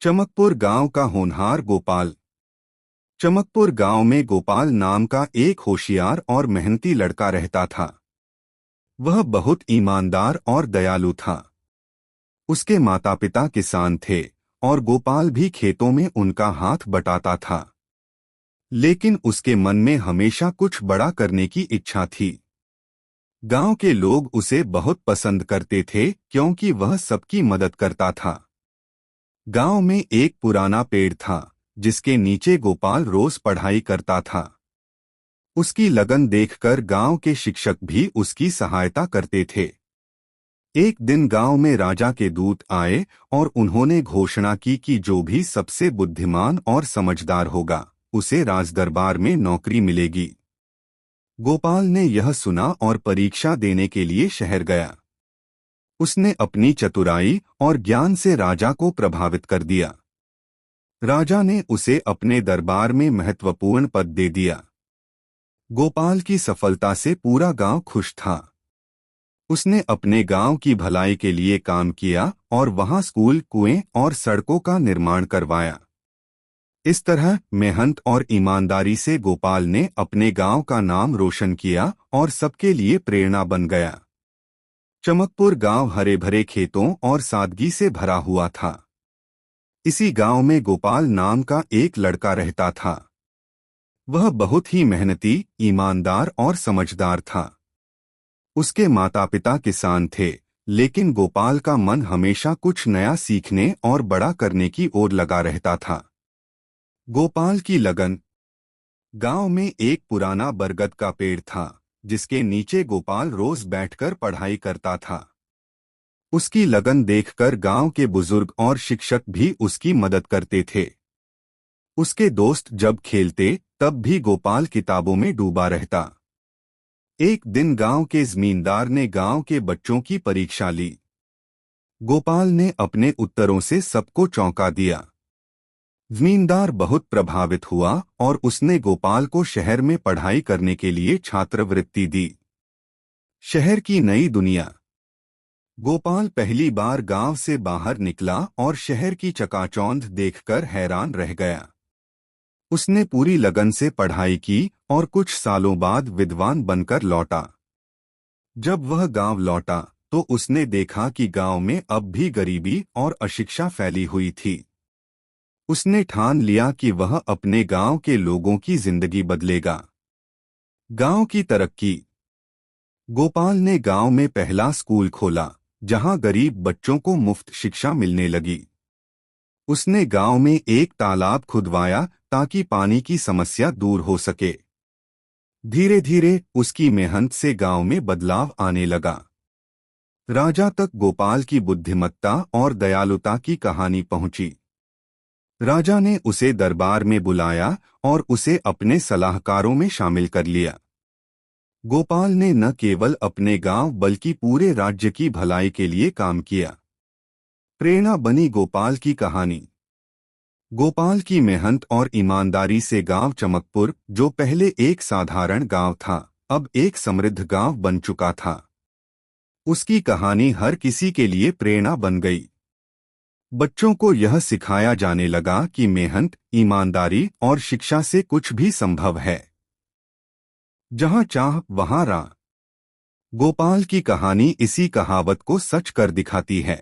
चमकपुर गांव का होनहार गोपाल। चमकपुर गांव में गोपाल नाम का एक होशियार और मेहनती लड़का रहता था। वह बहुत ईमानदार और दयालु था। उसके माता पिता किसान थे और गोपाल भी खेतों में उनका हाथ बटाता था। लेकिन उसके मन में हमेशा कुछ बड़ा करने की इच्छा थी। गांव के लोग उसे बहुत पसंद करते थे क्योंकि वह सबकी मदद करता था। गांव में एक पुराना पेड़ था जिसके नीचे गोपाल रोज पढ़ाई करता था। उसकी लगन देखकर गांव के शिक्षक भी उसकी सहायता करते थे। एक दिन गांव में राजा के दूत आए और उन्होंने घोषणा की कि जो भी सबसे बुद्धिमान और समझदार होगा उसे राजदरबार में नौकरी मिलेगी। गोपाल ने यह सुना और परीक्षा देने के लिए शहर गया। उसने अपनी चतुराई और ज्ञान से राजा को प्रभावित कर दिया। राजा ने उसे अपने दरबार में महत्वपूर्ण पद दे दिया। गोपाल की सफलता से पूरा गांव खुश था। उसने अपने गांव की भलाई के लिए काम किया और वहां स्कूल, कुएं और सड़कों का निर्माण करवाया। इस तरह मेहनत और ईमानदारी से गोपाल ने अपने गांव का नाम रोशन किया और सबके लिए प्रेरणा बन गया। चमकपुर गांव हरे भरे खेतों और सादगी से भरा हुआ था। इसी गांव में गोपाल नाम का एक लड़का रहता था। वह बहुत ही मेहनती, ईमानदार और समझदार था। उसके माता पिता किसान थे, लेकिन गोपाल का मन हमेशा कुछ नया सीखने और बड़ा करने की ओर लगा रहता था। गोपाल की लगन। गांव में एक पुराना बरगद का पेड़ था जिसके नीचे गोपाल रोज बैठकर पढ़ाई करता था। उसकी लगन देखकर गांव के बुजुर्ग और शिक्षक भी उसकी मदद करते थे। उसके दोस्त जब खेलते तब भी गोपाल किताबों में डूबा रहता। एक दिन गांव के जमींदार ने गांव के बच्चों की परीक्षा ली। गोपाल ने अपने उत्तरों से सबको चौंका दिया। जमींदार बहुत प्रभावित हुआ और उसने गोपाल को शहर में पढ़ाई करने के लिए छात्रवृत्ति दी। शहर की नई दुनिया। गोपाल पहली बार गांव से बाहर निकला और शहर की चकाचौंध देखकर हैरान रह गया। उसने पूरी लगन से पढ़ाई की और कुछ सालों बाद विद्वान बनकर लौटा। जब वह गांव लौटा तो उसने देखा कि गांव में अब भी गरीबी और अशिक्षा फैली हुई थी। उसने ठान लिया कि वह अपने गांव के लोगों की जिंदगी बदलेगा। गांव की तरक्की। गोपाल ने गांव में पहला स्कूल खोला जहां गरीब बच्चों को मुफ्त शिक्षा मिलने लगी। उसने गांव में एक तालाब खुदवाया ताकि पानी की समस्या दूर हो सके। धीरे धीरे उसकी मेहनत से गांव में बदलाव आने लगा। राजा तक गोपाल की बुद्धिमत्ता और दयालुता की कहानी पहुंची। राजा ने उसे दरबार में बुलाया और उसे अपने सलाहकारों में शामिल कर लिया। गोपाल ने न केवल अपने गांव बल्कि पूरे राज्य की भलाई के लिए काम किया। प्रेरणा बनी गोपाल की कहानी। गोपाल की मेहनत और ईमानदारी से गांव चमकपुर, जो पहले एक साधारण गांव था, अब एक समृद्ध गांव बन चुका था। उसकी कहानी हर किसी के लिए प्रेरणा बन गई। बच्चों को यह सिखाया जाने लगा कि मेहनत, ईमानदारी और शिक्षा से कुछ भी संभव है। जहां चाह वहां राह। गोपाल की कहानी इसी कहावत को सच कर दिखाती है।